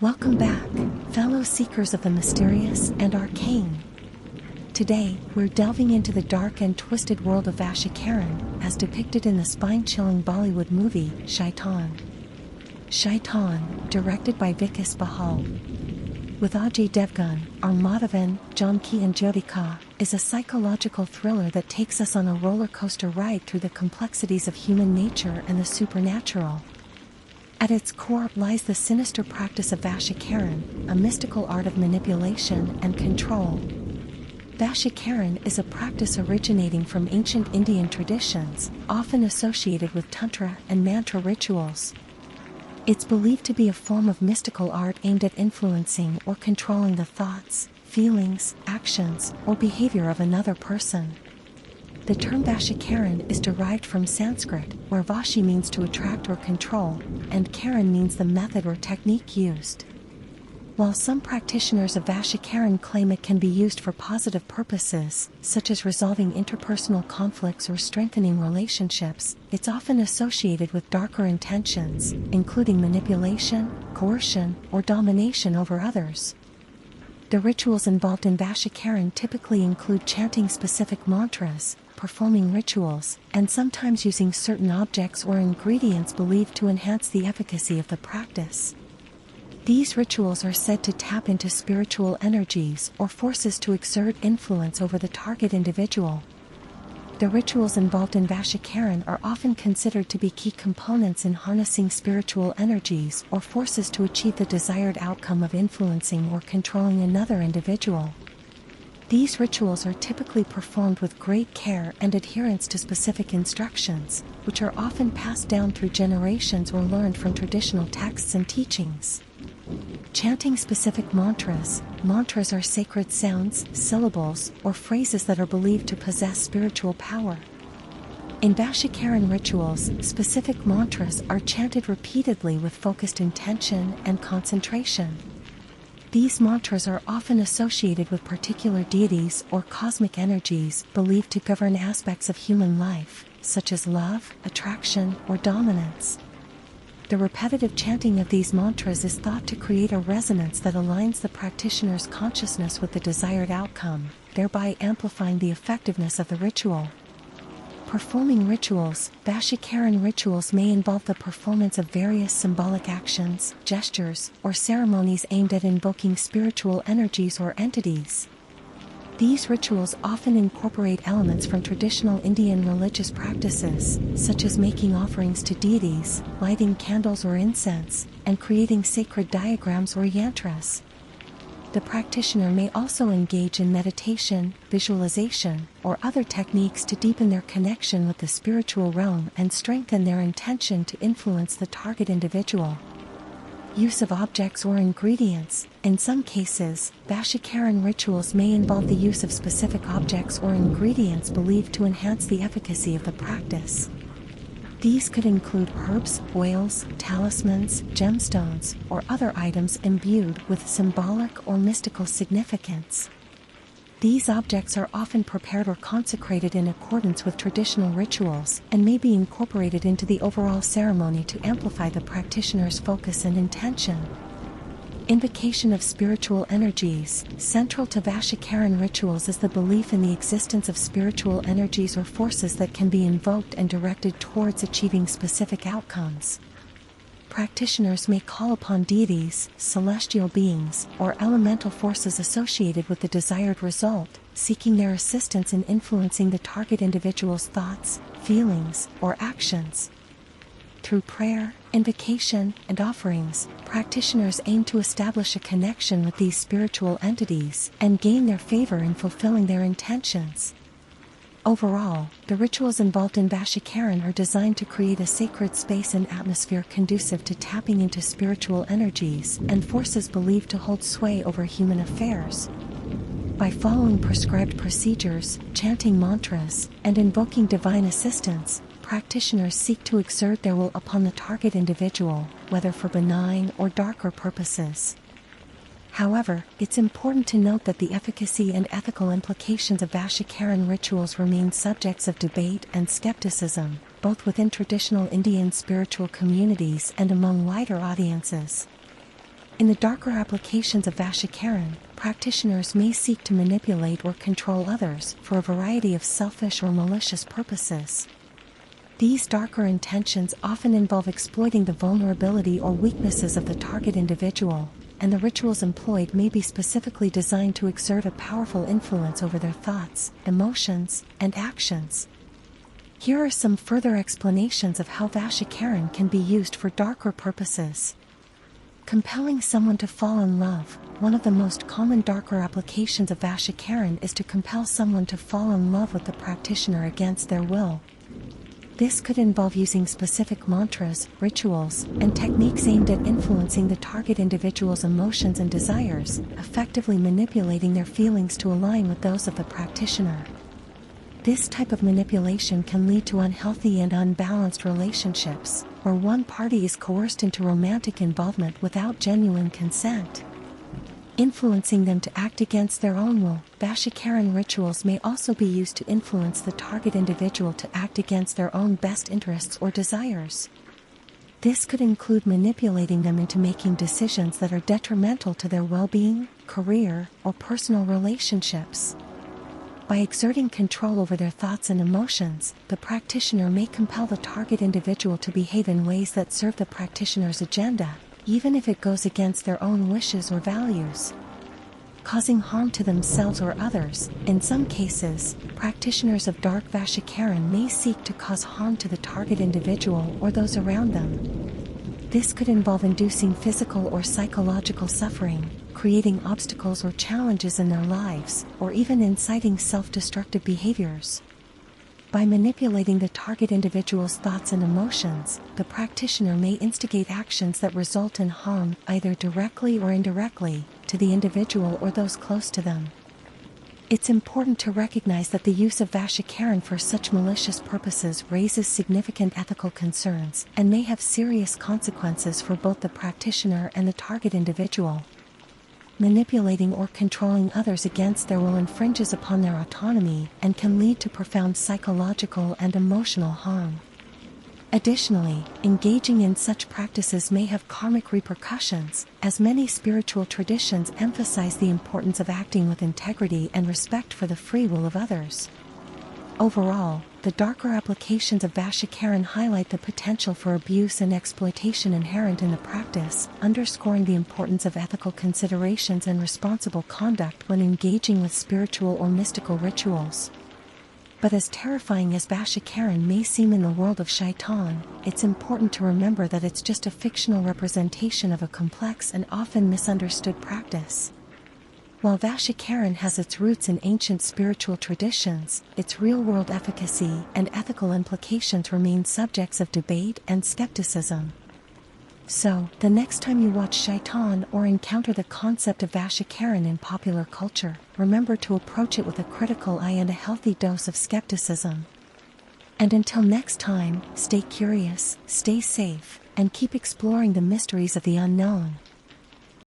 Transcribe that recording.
Welcome back, fellow seekers of the mysterious and arcane. Today, we're delving into the dark and twisted world of Vashikaran, as depicted in the spine-chilling Bollywood movie, Shaitaan. Shaitaan, directed by Vikas Bahal, with Ajay Devgan, Madhavan, Janki and Jyotika, is a psychological thriller that takes us on a roller coaster ride through the complexities of human nature and the supernatural. At its core lies the sinister practice of Vashikaran, a mystical art of manipulation and control. Vashikaran is a practice originating from ancient Indian traditions, often associated with Tantra and mantra rituals. It's believed to be a form of mystical art aimed at influencing or controlling the thoughts, feelings, actions, or behavior of another person. The term Vashikaran is derived from Sanskrit, where Vashi means to attract or control, and Karan means the method or technique used. While some practitioners of Vashikaran claim it can be used for positive purposes, such as resolving interpersonal conflicts or strengthening relationships, it's often associated with darker intentions, including manipulation, coercion, or domination over others. The rituals involved in Vashikaran typically include chanting specific mantras, performing rituals, and sometimes using certain objects or ingredients believed to enhance the efficacy of the practice. These rituals are said to tap into spiritual energies or forces to exert influence over the target individual. The rituals involved in Vashikaran are often considered to be key components in harnessing spiritual energies or forces to achieve the desired outcome of influencing or controlling another individual. These rituals are typically performed with great care and adherence to specific instructions, which are often passed down through generations or learned from traditional texts and teachings. Chanting specific mantras. Mantras are sacred sounds, syllables, or phrases that are believed to possess spiritual power. In Vashikaran rituals, specific mantras are chanted repeatedly with focused intention and concentration. These mantras are often associated with particular deities or cosmic energies believed to govern aspects of human life, such as love, attraction, or dominance. The repetitive chanting of these mantras is thought to create a resonance that aligns the practitioner's consciousness with the desired outcome, thereby amplifying the effectiveness of the ritual. Performing rituals. Vashikaran rituals may involve the performance of various symbolic actions, gestures, or ceremonies aimed at invoking spiritual energies or entities. These rituals often incorporate elements from traditional Indian religious practices, such as making offerings to deities, lighting candles or incense, and creating sacred diagrams or yantras. The practitioner may also engage in meditation, visualization, or other techniques to deepen their connection with the spiritual realm and strengthen their intention to influence the target individual. Use of objects or ingredients. In some cases, Vashikaran rituals may involve the use of specific objects or ingredients believed to enhance the efficacy of the practice. These could include herbs, oils, talismans, gemstones, or other items imbued with symbolic or mystical significance. These objects are often prepared or consecrated in accordance with traditional rituals and may be incorporated into the overall ceremony to amplify the practitioner's focus and intention. Invocation of spiritual energies. Central to Vashikaran rituals is the belief in the existence of spiritual energies or forces that can be invoked and directed towards achieving specific outcomes. Practitioners may call upon deities, celestial beings, or elemental forces associated with the desired result, seeking their assistance in influencing the target individual's thoughts, feelings, or actions. Through prayer, invocation, and offerings, practitioners aim to establish a connection with these spiritual entities and gain their favor in fulfilling their intentions. Overall, the rituals involved in Vashikaran are designed to create a sacred space and atmosphere conducive to tapping into spiritual energies and forces believed to hold sway over human affairs. By following prescribed procedures, chanting mantras, and invoking divine assistance, practitioners seek to exert their will upon the target individual, whether for benign or darker purposes. However, it's important to note that the efficacy and ethical implications of Vashikaran rituals remain subjects of debate and skepticism, both within traditional Indian spiritual communities and among wider audiences. In the darker applications of Vashikaran, practitioners may seek to manipulate or control others for a variety of selfish or malicious purposes. These darker intentions often involve exploiting the vulnerability or weaknesses of the target individual, and the rituals employed may be specifically designed to exert a powerful influence over their thoughts, emotions, and actions. Here are some further explanations of how Vashikaran can be used for darker purposes. Compelling someone to fall in love. One of the most common darker applications of Vashikaran is to compel someone to fall in love with the practitioner against their will. This could involve using specific mantras, rituals, and techniques aimed at influencing the target individual's emotions and desires, effectively manipulating their feelings to align with those of the practitioner. This type of manipulation can lead to unhealthy and unbalanced relationships, where one party is coerced into romantic involvement without genuine consent. Influencing them to act against their own will. Vashikaran rituals may also be used to influence the target individual to act against their own best interests or desires. This could include manipulating them into making decisions that are detrimental to their well-being, career, or personal relationships. By exerting control over their thoughts and emotions, the practitioner may compel the target individual to behave in ways that serve the practitioner's agenda, even if it goes against their own wishes or values. Causing harm to themselves or others. In some cases, practitioners of dark Vashikaran may seek to cause harm to the target individual or those around them. This could involve inducing physical or psychological suffering, creating obstacles or challenges in their lives, or even inciting self-destructive behaviors. By manipulating the target individual's thoughts and emotions, the practitioner may instigate actions that result in harm, either directly or indirectly, to the individual or those close to them. It's important to recognize that the use of Vashikaran for such malicious purposes raises significant ethical concerns and may have serious consequences for both the practitioner and the target individual. Manipulating or controlling others against their will infringes upon their autonomy and can lead to profound psychological and emotional harm. Additionally, engaging in such practices may have karmic repercussions, as many spiritual traditions emphasize the importance of acting with integrity and respect for the free will of others. Overall, the darker applications of Vashikaran highlight the potential for abuse and exploitation inherent in the practice, underscoring the importance of ethical considerations and responsible conduct when engaging with spiritual or mystical rituals. But as terrifying as Vashikaran may seem in the world of Shaitaan, it's important to remember that it's just a fictional representation of a complex and often misunderstood practice. While Vashikaran has its roots in ancient spiritual traditions, its real-world efficacy and ethical implications remain subjects of debate and skepticism. So, the next time you watch Shaitaan or encounter the concept of Vashikaran in popular culture, remember to approach it with a critical eye and a healthy dose of skepticism. And until next time, stay curious, stay safe, and keep exploring the mysteries of the unknown.